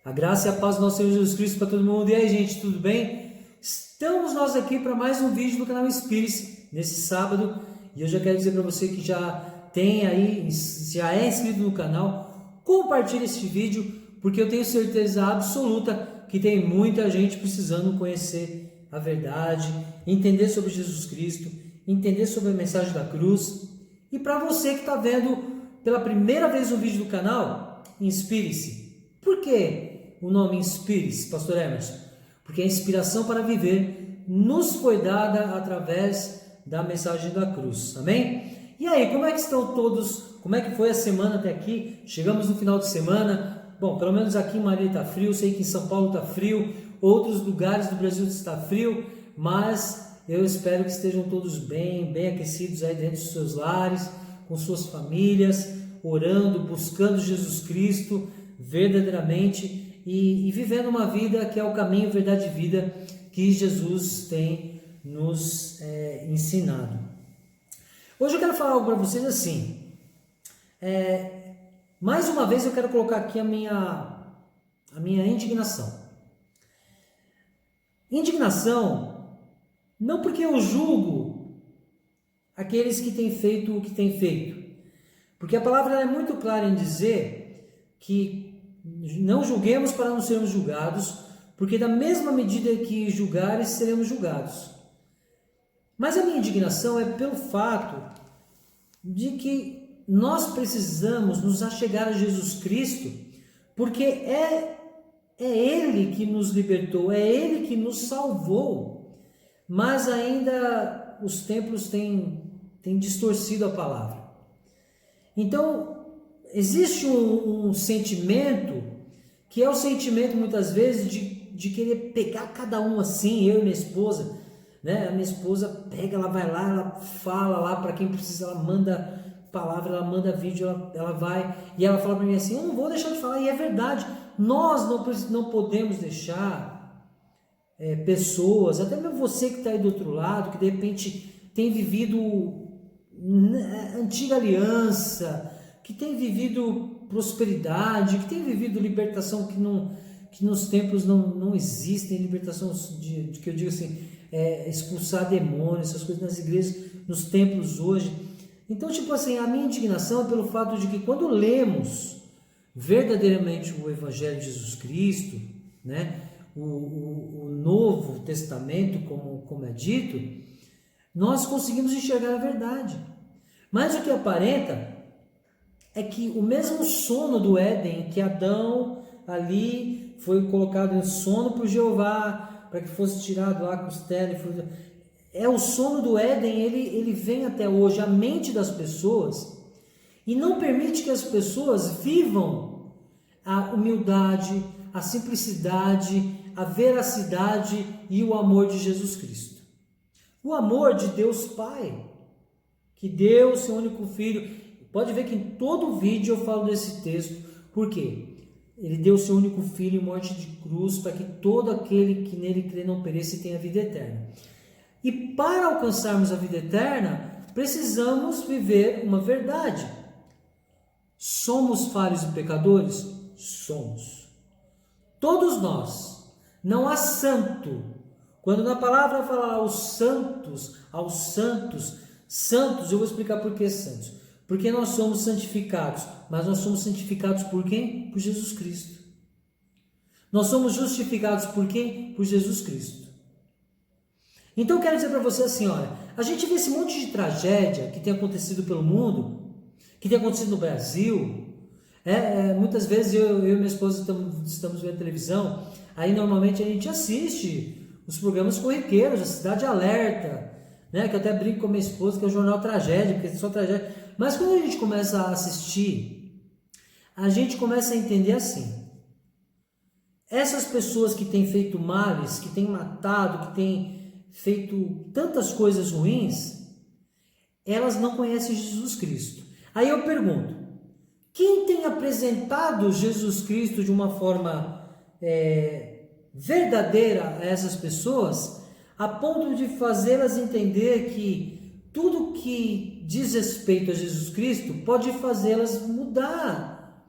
A graça e a paz do nosso Senhor Jesus Cristo para todo mundo. E aí, gente, tudo bem? Estamos nós aqui para mais um vídeo do canal Inspire-se nesse sábado. E eu já quero dizer para você que já tem aí, já é inscrito no canal, compartilhe este vídeo, porque eu tenho certeza absoluta que tem muita gente precisando conhecer a verdade, entender sobre Jesus Cristo, entender sobre a mensagem da cruz. E para você que está vendo pela primeira vez um vídeo do canal, inspire-se. Por que o nome Inspire-se, Pastor Emerson? Porque a inspiração para viver nos foi dada através da mensagem da cruz, amém? E aí, como é que estão todos? Como é que foi a semana até aqui? Chegamos no final de semana. Bom, pelo menos aqui em Marília está frio, sei que em São Paulo está frio, outros lugares do Brasil está frio, mas eu espero que estejam todos bem aquecidos aí dentro dos seus lares, com suas famílias, orando, buscando Jesus Cristo verdadeiramente e vivendo uma vida que é o caminho, verdade e vida que Jesus tem nos ensinado. Hoje eu quero falar algo para vocês assim, mais uma vez eu quero colocar aqui a minha indignação. Indignação, não porque eu julgo aqueles que têm feito o que têm feito, porque a palavra é muito clara em dizer que não julguemos para não sermos julgados, porque da mesma medida que julgares, seremos julgados. Mas a minha indignação é pelo fato de que nós precisamos nos achegar a Jesus Cristo, porque é Ele que nos libertou, é Ele que nos salvou, mas ainda os templos têm distorcido a palavra. Então, existe um sentimento, que é o sentimento muitas vezes de querer pegar cada um assim, eu e minha esposa, né? A minha esposa pega, ela vai lá, ela fala lá para quem precisa, ela manda palavra, ela manda vídeo, ela vai, e ela fala para mim assim, eu não vou deixar de falar, e é verdade, nós não podemos deixar pessoas, até mesmo você que está aí do outro lado, que de repente tem vivido antiga aliança, que tem vivido prosperidade, que tem vivido libertação que nos templos não existem, libertação de que eu digo assim, expulsar demônios, essas coisas nas igrejas, nos templos hoje. Então, tipo assim, a minha indignação é pelo fato de que quando lemos verdadeiramente o Evangelho de Jesus Cristo, né, o Novo Testamento, como é dito, nós conseguimos enxergar a verdade. Mas o que aparenta é que o mesmo sono do Éden, que Adão ali foi colocado em sono por Jeová, para que fosse tirado lá a costela, o sono do Éden, ele vem até hoje, a mente das pessoas, e não permite que as pessoas vivam a humildade, a simplicidade, a veracidade e o amor de Jesus Cristo. O amor de Deus Pai, que deu o seu único Filho. Pode ver que em todo vídeo eu falo desse texto. Por quê? Ele deu o seu único Filho em morte de cruz para que todo aquele que nele crê não pereça e tenha vida eterna. E para alcançarmos a vida eterna, precisamos viver uma verdade. Somos falhos e pecadores? Somos. Todos nós. Não há santo. Quando na palavra fala aos santos, santos, eu vou explicar por que santos. Porque nós somos santificados, mas nós somos santificados por quem? Por Jesus Cristo. Nós somos justificados por quem? Por Jesus Cristo. Então eu quero dizer para você assim, olha, a gente vê esse monte de tragédia que tem acontecido pelo mundo, que tem acontecido no Brasil. Muitas vezes eu e minha esposa estamos vendo televisão, aí normalmente a gente assiste os programas corriqueiros, a Cidade Alerta, né, que eu até brinco com a minha esposa, que é o jornal Tragédia, porque é só tragédia. Mas quando a gente começa a assistir, a gente começa a entender assim, essas pessoas que têm feito males, que têm matado, que têm feito tantas coisas ruins, elas não conhecem Jesus Cristo. Aí eu pergunto, quem tem apresentado Jesus Cristo de uma forma verdadeira a essas pessoas, a ponto de fazê-las entender que tudo que diz respeito a Jesus Cristo pode fazê-las mudar.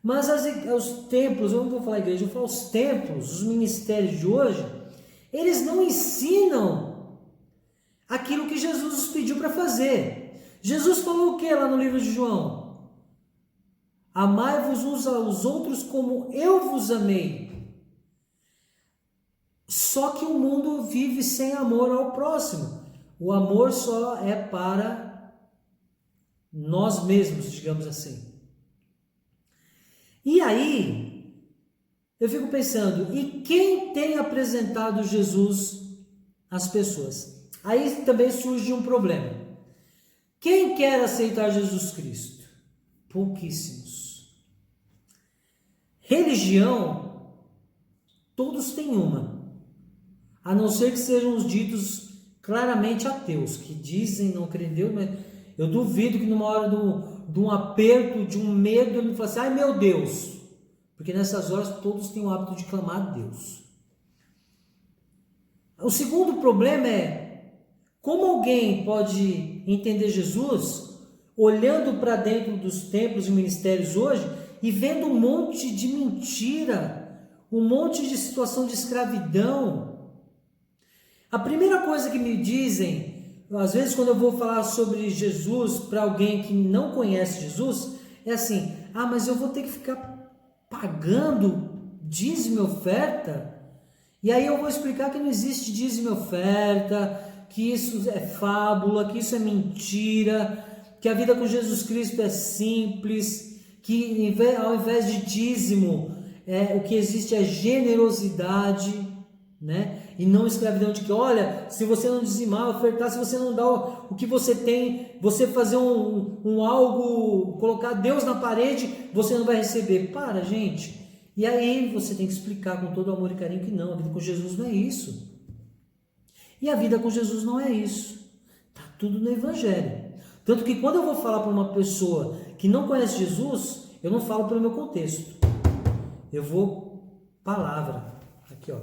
Mas os templos, eu não vou falar igreja, eu vou falar os templos, os ministérios de hoje, eles não ensinam aquilo que Jesus nos pediu para fazer. Jesus falou o que lá no livro de João? Amai-vos uns aos outros como eu vos amei. Só que o mundo vive sem amor ao próximo. O amor só é para nós mesmos, digamos assim. E aí, eu fico pensando, e quem tem apresentado Jesus às pessoas? Aí também surge um problema. Quem quer aceitar Jesus Cristo? Pouquíssimos. Religião, todos têm uma. A não ser que sejam os ditos claramente ateus, que dizem não crer em Deus, mas eu duvido que numa hora de um aperto, de um medo, ele fale assim, ai meu Deus, porque nessas horas todos têm o hábito de clamar a Deus. O segundo problema é, como alguém pode entender Jesus olhando para dentro dos templos e ministérios hoje e vendo um monte de mentira, um monte de situação de escravidão. A primeira coisa que me dizem, às vezes quando eu vou falar sobre Jesus para alguém que não conhece Jesus, é assim, mas eu vou ter que ficar pagando dízimo e oferta? E aí eu vou explicar que não existe dízimo e oferta, que isso é fábula, que isso é mentira, que a vida com Jesus Cristo é simples, que ao invés de dízimo, o que existe é generosidade, né? E não escravidão, de que, olha, se você não dizimar, ofertar, se você não dá o que você tem, você fazer algo, colocar Deus na parede, você não vai receber. Para, gente. E aí você tem que explicar com todo amor e carinho que não, a vida com Jesus não é isso. E a vida com Jesus não é isso. Está tudo no Evangelho. Tanto que quando eu vou falar para uma pessoa que não conhece Jesus, eu não falo pelo meu contexto. Eu vou palavra. Aqui, ó.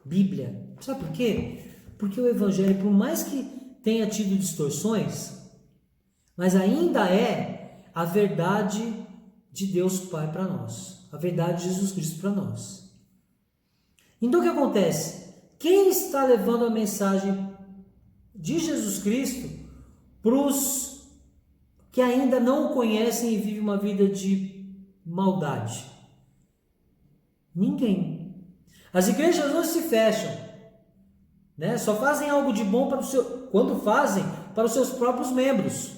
Bíblia. Sabe por quê? Porque o Evangelho, por mais que tenha tido distorções, mas ainda é a verdade de Deus Pai para nós. A verdade de Jesus Cristo para nós. Então o que acontece? Quem está levando a mensagem de Jesus Cristo para os que ainda não o conhecem e vivem uma vida de maldade? Ninguém. As igrejas hoje se fecham, né? Só fazem algo de bom quando fazem para os seus próprios membros.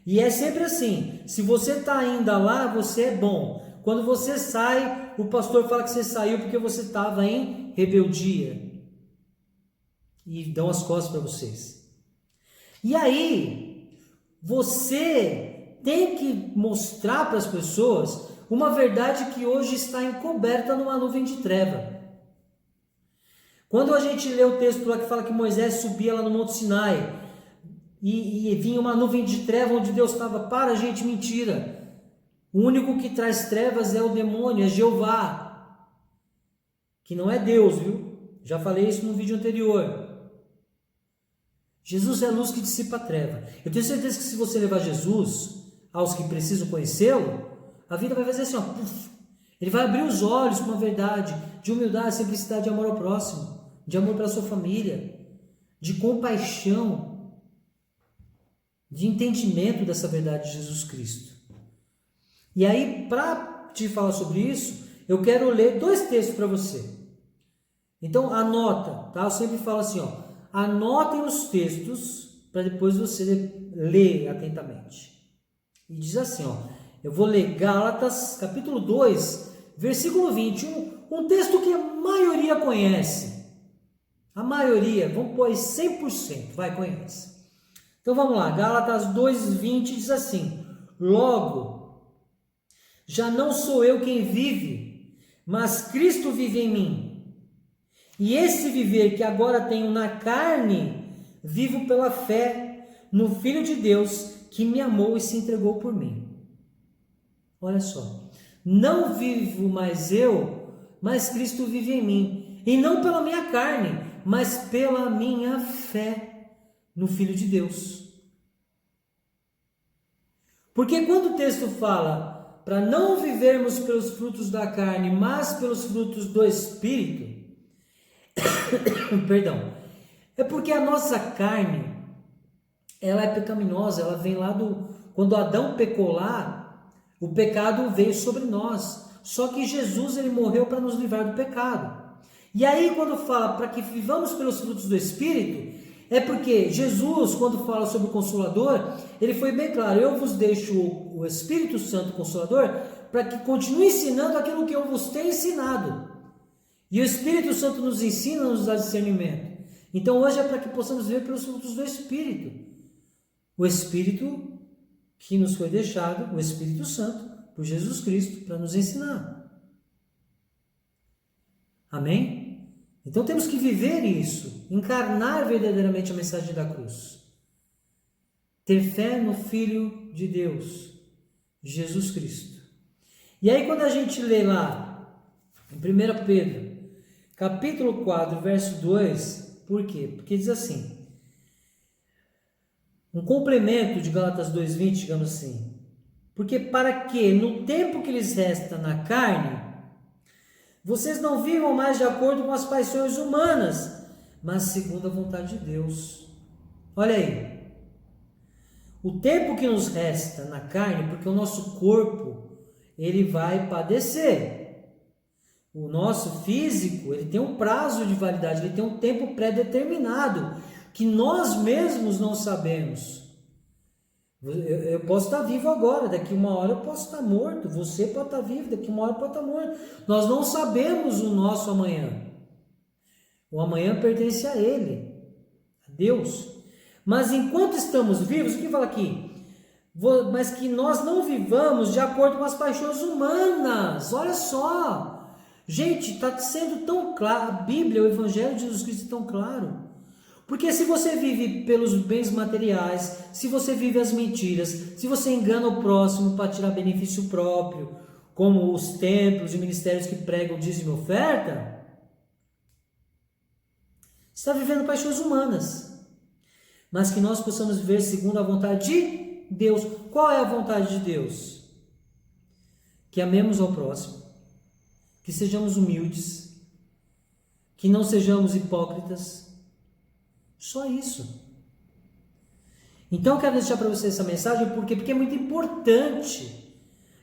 E é sempre assim, se você está ainda lá, você é bom. Quando você sai, o pastor fala que você saiu porque você estava em rebeldia. E dão as costas para vocês. E aí, você tem que mostrar para as pessoas uma verdade que hoje está encoberta numa nuvem de treva. Quando a gente lê o texto lá que fala que Moisés subia lá no Monte Sinai e vinha uma nuvem de treva onde Deus estava, gente, mentira. O único que traz trevas é o demônio, é Jeová, que não é Deus, viu? Já falei isso no vídeo anterior. Jesus é a luz que dissipa a treva. Eu tenho certeza que se você levar Jesus aos que precisam conhecê-lo, a vida vai fazer assim, ó, puff. Ele vai abrir os olhos com uma verdade de humildade, simplicidade, de amor ao próximo, de amor pela sua família, de compaixão, de entendimento dessa verdade de Jesus Cristo. E aí, para te falar sobre isso, eu quero ler 2 textos para você. Então, anota, tá? Eu sempre falo assim, ó, anotem os textos para depois você ler atentamente. E diz assim, ó, eu vou ler Gálatas, capítulo 2, versículo 20, um texto que a maioria conhece. A maioria, vamos pôr aí 100%, conhece. Então vamos lá, Gálatas 2:20 diz assim, logo, já não sou eu quem vive, mas Cristo vive em mim. E esse viver que agora tenho na carne, vivo pela fé no Filho de Deus, que me amou e se entregou por mim. Olha só, não vivo mais eu, mas Cristo vive em mim. E não pela minha carne, mas pela minha fé no Filho de Deus. Porque quando o texto fala para não vivermos pelos frutos da carne, mas pelos frutos do Espírito, perdão, é porque a nossa carne, ela é pecaminosa, ela vem lá quando Adão pecou lá, o pecado veio sobre nós, só que Jesus, ele morreu para nos livrar do pecado. E aí quando fala para que vivamos pelos frutos do Espírito, é porque Jesus, quando fala sobre o Consolador, ele foi bem claro: eu vos deixo o Espírito Santo Consolador para que continue ensinando aquilo que eu vos tenho ensinado. E o Espírito Santo nos ensina, nos dá discernimento. Então hoje é para que possamos viver pelos frutos do Espírito. O Espírito que nos foi deixado, o Espírito Santo, por Jesus Cristo, para nos ensinar. Amém? Então temos que viver isso, encarnar verdadeiramente a mensagem da cruz. Ter fé no Filho de Deus, Jesus Cristo. E aí quando a gente lê lá, em 1 Pedro, capítulo 4, verso 2, por quê? Porque diz assim, um complemento de Gálatas 2:20, digamos assim, porque para que no tempo que lhes resta na carne, vocês não vivam mais de acordo com as paixões humanas, mas segundo a vontade de Deus. Olha aí. O tempo que nos resta na carne, porque o nosso corpo, ele vai padecer. O nosso físico, ele tem um prazo de validade, ele tem um tempo pré-determinado, que nós mesmos não sabemos. Eu posso estar vivo agora, daqui uma hora eu posso estar morto, você pode estar vivo, daqui uma hora pode estar morto. Nós não sabemos o nosso amanhã. O amanhã pertence a Ele, a Deus. Mas enquanto estamos vivos, o que fala aqui? Mas que nós não vivamos de acordo com as paixões humanas. Olha só. Gente, está sendo tão claro, a Bíblia, o Evangelho de Jesus Cristo é tão claro. Porque se você vive pelos bens materiais, se você vive as mentiras, se você engana o próximo para tirar benefício próprio, como os templos e ministérios que pregam dízimo e oferta, você está vivendo paixões humanas. Mas que nós possamos viver segundo a vontade de Deus. Qual é a vontade de Deus? Que amemos ao próximo, que sejamos humildes, que não sejamos hipócritas. Só isso. Então eu quero deixar para você essa mensagem, porque é muito importante.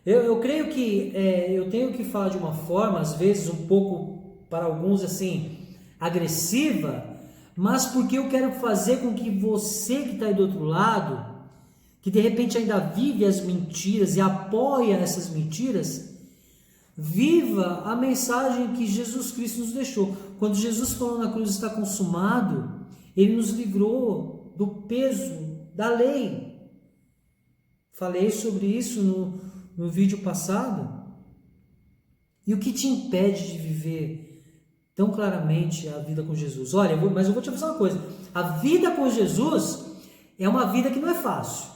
Eu creio que eu tenho que falar de uma forma, às vezes um pouco, para alguns assim, agressiva, mas porque eu quero fazer com que você que está aí do outro lado, que de repente ainda vive as mentiras e apoia essas mentiras, viva a mensagem que Jesus Cristo nos deixou. Quando Jesus falou na cruz está consumado, Ele nos livrou do peso da lei. Falei sobre isso no vídeo passado. E o que te impede de viver tão claramente a vida com Jesus? Olha, mas eu vou te avisar uma coisa. A vida com Jesus é uma vida que não é fácil,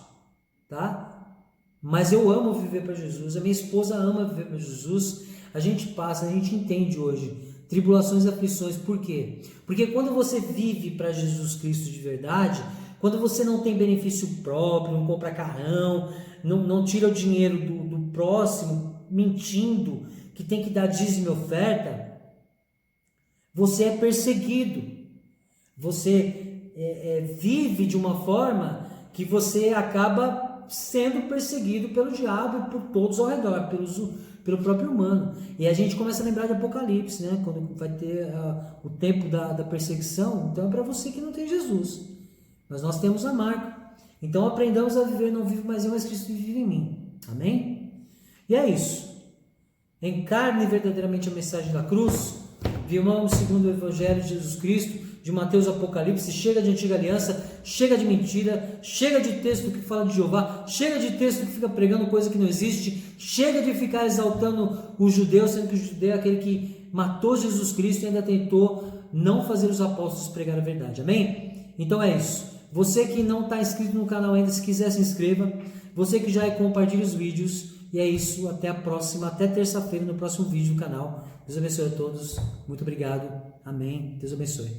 tá? Mas eu amo viver para Jesus. A minha esposa ama viver para Jesus. A gente entende hoje tribulações e aflições. Por quê? Porque quando você vive para Jesus Cristo de verdade, quando você não tem benefício próprio, não compra carrão, não tira o dinheiro do próximo, mentindo, que tem que dar dízimo e oferta, você é perseguido. Você vive de uma forma que você acaba sendo perseguido pelo diabo e por todos ao redor, pelo próprio humano. E a gente começa a lembrar de Apocalipse, né? Quando vai ter o tempo da perseguição. Então é para você que não tem Jesus, mas nós temos a marca. Então aprendamos a viver, não vivo mais eu, mas Cristo vive em mim. Amém? E é isso. Encarne verdadeiramente a mensagem da cruz. Vivamos segundo o Evangelho de Jesus Cristo, de Mateus, Apocalipse. Chega de antiga aliança, chega de mentira, chega de texto que fala de Jeová, chega de texto que fica pregando coisa que não existe, chega de ficar exaltando o judeu, sendo que o judeu é aquele que matou Jesus Cristo e ainda tentou não fazer os apóstolos pregar a verdade. Amém? Então é isso. Você que não está inscrito no canal ainda, se quiser se inscreva. Você que já compartilha os vídeos. E é isso, até a próxima, até terça-feira no próximo vídeo do canal. Deus abençoe a todos, muito obrigado, amém, Deus abençoe.